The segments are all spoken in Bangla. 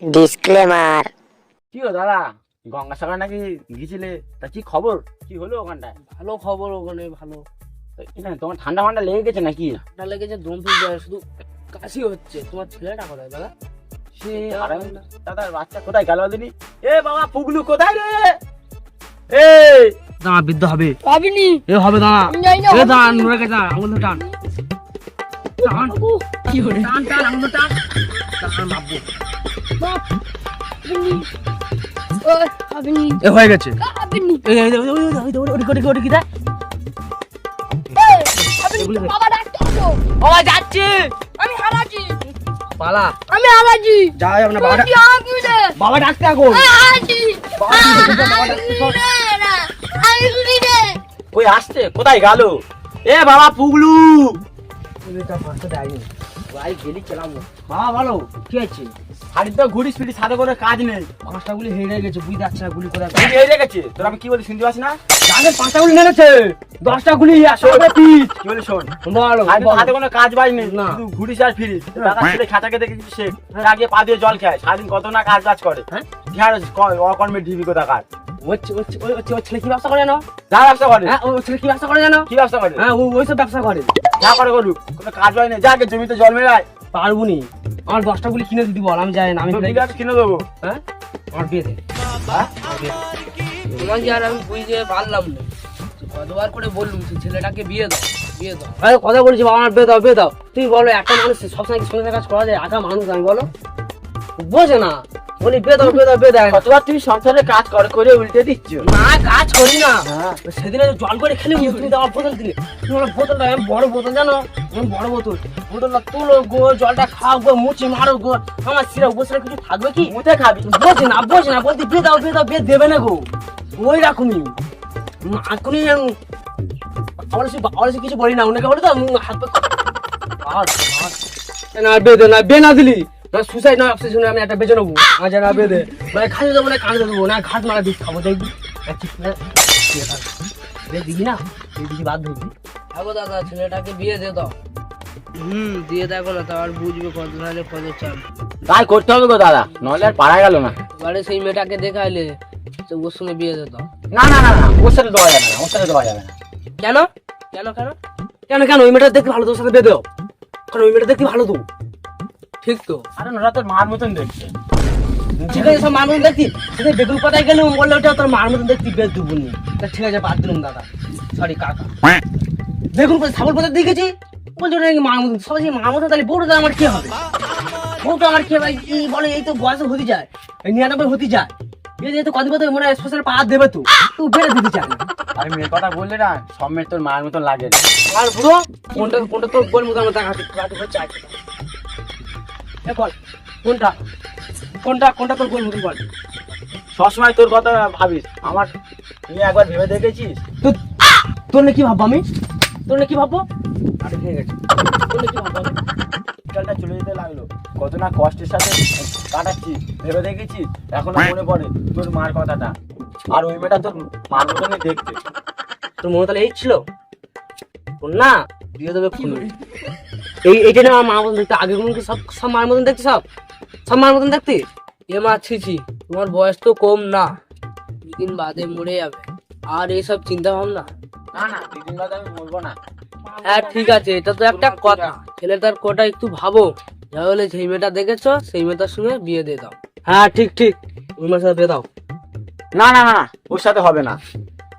ডিসক্লেমার। কি গো দাদা, গঙ্গাসাগর নাকি গিয়েছিলে, তা কি খবর, কি হলো ওখানটায়? ভালো খবর ওখানে, ভালো। তোমার ঠান্ডা ফান্ডা লেগে গেছে নাকি? ঠান্ডা লেগেছে, দম ফিরে যায়, শুধু কাশি হচ্ছে। তোমার ছেলেটা কোথায় দাদা? সে দাদার বাচ্চা কোথায় গেল দিনই? এ বাবা পুগলু কোথায় রে? দাঁড়া, বৃদ্ধ হবে। পাবিনি। এ হবে, দাঁড়া। আমি যাই না। এ দাঁড়া, নড়ে গেছে, আঙুল টান। টান। কি হলো? টান, টান, আঙুল টান। টান, বাবু। পাবিনি। এ হয়ে গেছে। পাবিনি। ওটি কি দেয়? বাবা ডাকতো। ও যাচ্ছে। আমি হারাজি। পালা। আমি হারাজি। যা যাবে না, বাবা। তুই আমাকে দে। বাবা ডাকতে এখন। হারাজি। আমি শুনি রে। কই আসছে, কোথায় গেল? এ বাবা পুগলু। ভাই গেলি চালাবো। বাবা বলো, কি আছে? শাড়ি তো ঘুরিস ফিরিস, সাথে করে কাজ নেই। পাঁচটা গুলি হেরে গেছে, বুঝতে পারছি না গুলি করে। গুলি হয়ে গেছে, তোর আমি কি বলি শুনতে পাস না? যাদের পাঁচটা গুলি মেরেছে, 10টা গুলি আসলে পিচ। কি বলি শোন, বলো, আমি তো হাতে কোনো কাজ বাজ নেই, না। শুধু ঘুরিস আর ফিরিস। টাকা ছেলে খাঁচাকে দেখেছি সে আগে পা দিয়ে জল খায়, সারাদিন কত না কাজ বাজ করে। হ্যাঁ? অকর্মের ঢিবি কোথাকার। ওই ছেলে কি ব্যবসা করে জানো? যা ব্যবসা করে, হ্যাঁ, ওই ছেলে কি ব্যবসা করে জানো? কি ব্যবসা করে? হ্যাঁ, ওই সব ব্যবসা করে। যা করে করুক, কোনো কাজ বাজ নেই। যা আগে জমিতে জল মেলায়। পারবো নি, আমার 10টা গুলি কিনে দিদি বল, আমি যাই না। আমি ঠিক আছে, কিনে দেবো। হ্যাঁ, আমার বিয়ে দে। তোমাকে আর আমি বুঝতে পারলাম না, কতবার করে বললুম ছেলেটাকে বিয়ে দাও, বিয়ে দাও। আরে কথা বলেছি, বাবা আমার বিয়ে দাও, বিয়ে দাও। তুমি বলো, একটা মানুষ সবসময় সঙ্গে কাজ করা যায়? একা মানুষ আমি, বলো, বোঝে না। বলি বিয়ে দাও, বিয়ে দাও, বিয়ে দেয় না। কতবার তুমি সংসারে কাজ করে করে উল্টে দিচ্ছ। না, কাজ করি না। হ্যাঁ। সেদিনে জল করে খেলে তুমি আমার বোতল দিলে। তুমি আমার বোতলটা, আমি বড় বোতল জানো, আমি বড় বোতল, বোতলটা তুলো গো, জলটা খাও গো, মুছে মারো গো। আমার সিরা উপসিরা কিছু থাকবে কি? মুখে খাবি। বোঝে না, বোঝে না। বলতে বিয়ে দাও, বিয়ে দাও, বিয়ে দেবে না গো। ওই রকমই এখনই আমার কিছু বলি না, ওনাকে বলি তো হাত না, বিয়ে দে না, বিয়ে না দিলি না, সুসাইড না অবসেশন, আমি একটা বেঁচে নেবো। আজ না বিয়ে দে, মানে খালি দেবো না, কাঁদে দেবো না, ঘাস মারা বিষ খাবো, দেখবি দিবি না, দিদি বাদ ধরবি। থাকো দাদা, ছেলেটাকে বিয়ে দে দাও। দিয়ে দেখো না, তার বুঝবে কত নাহলে কত চান। তাই করতে হবে গো দাদা, নইলে আর পারা গেল না। এবারে সেই মেয়েটাকে দেখাইলে তো ওর সঙ্গে বিয়ে দে দাও। না না না না, ওর সাথে দেওয়া যাবে না, ওর সাথে দেওয়া যাবে না। কেন কেন কেন কেন কেন? ওই মেয়েটা দেখতে ভালো, তোর সাথে বিয়ে দাও। কারণ ওই মেয়েটা দেখতে ভালো তো, ঠিক তো? আরে ওরা তোর মার মতন দেখছে। ঠিক আছে, সব মার মতন দেখতি। সেটা বেগুন পাতায় গেলে বললে ওটা তোর মার মতন দেখতি, বেশ দুবুন। ঠিক আছে, বাদ দিলাম দাদা, সরি কাকা। বেগুন পাতা ছাগল পাতা দেখেছি, বলছো নাকি মার মতন? সবাই মার মতন, তাহলে বউটা আমার কি হবে? বউটা আমার কি হবে? এই বলে, এই তো বয়স হতে যায়, এই 99 হতে যায়। এই তো কদিন কথা মনে হয় স্পেশাল পা দেবে তো, তুই বেড়ে দিতে চায় না। আমি মেয়ের কথা বললে না, সব মেয়ের তোর মায়ের মতন লাগে। আর পুরো কোনটা কোনটা তোর বল মতো আমার দেখা চাই। বল কোনটা কোনটা কোনটা তোর বল মতো বল। সবসময় তোর কথা ভাবিস, আমার তুই একবার ভেবে দেখেছিস? তোর কি ভাববো আমি? তোর কি ভাববো? আরে ঠিক আছে, তোর কি ভাববো আমি? বিকালটা চলে যেতে লাগলো, কত না কষ্টের সাথে কাটাচ্ছি, ভেবে দেখেছিস? এখনো মনে পড়ে তোর মার কথাটা। আর ওই মেয়েটা তোর মার মতনই দেখতে। তোর মনে তাহলে এই ছিল না, বিয়ে দেবে ফুল। এইটা না আমার মা মতন দেখতে। আগে কোনো কি সব সব মার মতন দেখতে? সব মার মতন দেখতে? এ মা ছিছি, তোমার বয়স তো কম না, দুদিন বাদে মরে যাবে। আর এইসব চিন্তা ভাবনা না না, দুদিন বাদে আমি বলবো না। হ্যাঁ ঠিক আছে, এটা তো একটা কথা। ছেলেটার কোটা একটু ভাবো, যা হলে যেই মেয়েটা দেখেছো সেই মেয়েটার সঙ্গে বিয়ে দিয়ে দাও। হ্যাঁ ঠিক ঠিক, ওই মেয়ের সাথে বিয়ে দাও। না না না, ওর সাথে হবে না।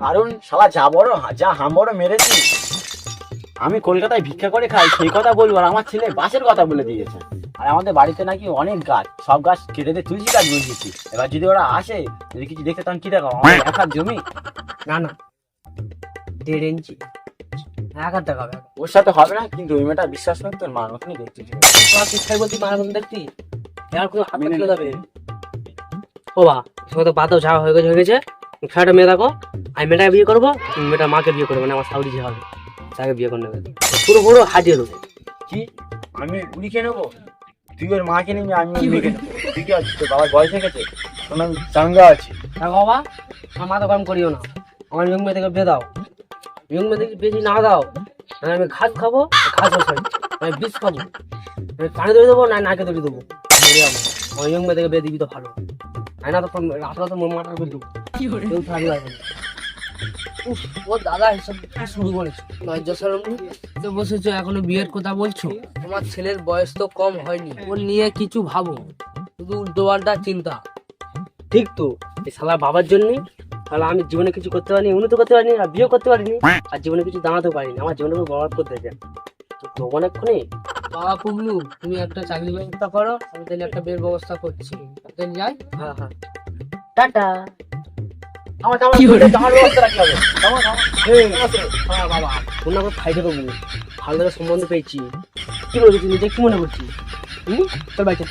কারণ শালা যা হাম বড় মেরেছি। আমি কলকাতায় ভিক্ষা করে খাই সেই কথা বলবো, আর আমার ছেলে গাছের কথা বলে দিয়েছে। আর আমাদের বাড়িতে নাকি অনেক গাছ, সব গাছ কেটে দিয়ে তুলসী গাছ বসিয়েছি। এবার যদি ওরা আসে, যদি কিছু দেখতে, তখন কি দেখো? আমার 1 হাত জমি। না না, 1.5 ইঞ্চি, 1 হাত টাকা হবে। ওর সাথে হবে না, কিন্তু ওই মেয়েটা বিশ্বাস করে তোর মার মতনই দেখতে। তোমার শিক্ষায় বলছি মার মতন দেখতি, আর কোনো হাত মেলে যাবে। ও বা সঙ্গে তো বাতাও যা হয়ে গেছে। খেলাটা মেয়ে দেখো, আমি মেয়েটাকে বিয়ে করবো, মেয়েটা মাকে বিয়ে করবো, মানে আমার সাউরি যে হবে তাকে বিয়ে করে নেবে। পুরো পুরো হাজিয়ে দেবো। কি আমি উড়ি খেয়ে নেবো? তুই ওর মাকে নিবি, আমি ওর মেয়েকে নেবো। তুই কি আছিস? তোর বাবার বয়স হয়ে গেছে, তখন আমি চাঙ্গা আছি। দেখো বাবা, আমার মাথা গরম করিও না। আমার ইয়ং মেয়ে থেকে বিয়ে দাও। ইয়ং মেয়ে থেকে বেশি না দাও, আমি ঘাস খাবো, ঘাস সরি আমি বিষ খাবো, আমি কানে ধরে দেবো, না নাকে ধরে দেবো। ওই ইয়ং মেয়েদেরকে বিয়ে দিবি তো ভালো। তাই না তো রাতরা তো মাথা করে দেবো, কেউ থাকবে না। উফ, ও দাদা এসব কি শুরু করেছে? লজ্জা শরম নেই? তো বসেছো এখনো বিয়ের কথা বলছো? তোমার ছেলের বয়স তো কম হয়নি, ও নিয়ে কিছু ভাবো, শুধু উল্টো পাল্টা চিন্তা। ঠিক তো, এই শালা বাবার জন্য তাহলে আমি জীবনে কিছু করতে পারিনি, উন্নত করতে পারিনি, আর বিয়ে করতে পারিনি, আর জীবনে কিছু দাঁড়াতে পারিনি। আমার জীবনে বরবাদ করতে চাই তো অনেকক্ষণে। বাবা পুবলু, তুমি একটা চাকরি ব্যবস্থা করো, আমি তাহলে একটা বিয়ের ব্যবস্থা করছি। তাহলে যাই। হ্যাঁ হ্যাঁ, টাটা। আমার ব্যবস্থা রাখতে হবে। হ্যাঁ বাবা, তোর না ফাইটে পাবো, ভালো করে সম্বন্ধ পেয়েছি। কি মনে করছিস নিজে, কি মনে করছিস? তোর বাইকে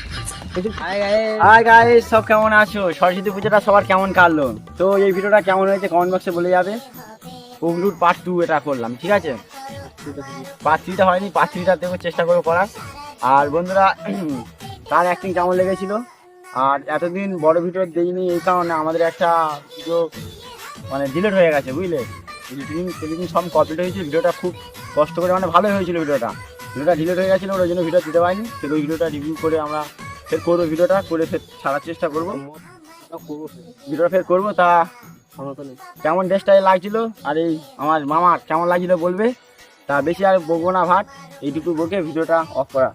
হাই গাইস, সব কেমন আছো? সরস্বতী পুজোটা সবার কেমন কাটলো? তো এই ভিডিওটা কেমন হয়েছে কমেন্ট বক্সে বলে যাবে। পুবলুর পার্ট 2 এটা করলাম, ঠিক আছে? পার্ট 3টা হয়নি, পার্ট 3টা দেবো, চেষ্টা করবো করার। আর বন্ধুরা, তার অ্যাক্টিং কেমন লেগেছিল? আর এতদিন বড় ভিডিও দিইনি এই কারণে আমাদের একটা ভিডিও মানে ডিলিট হয়ে গেছে, বুঝলে? এডিটিং সব কমপ্লিট হয়েছে, ভিডিওটা খুব কষ্ট করে, মানে ভালোই হয়েছিল ভিডিওটা ডিলিট হয়ে গেছিলো, ওই জন্য ভিডিও দিতে পারিনি। ফের ওই ভিডিওটা রিভিউ করে আমরা ফের করবো, ভিডিওটা করে ফের ছাড়ার চেষ্টা করবো, ভিডিওটা ফের করবো। তা কেমন ড্রেসটা লাগছিল আর এই আমার মামার কেমন লাগছিল বলবে। তা বেশি আর বকবো না ভাট, এইটুকু বকে ভিডিওটা অফ করা।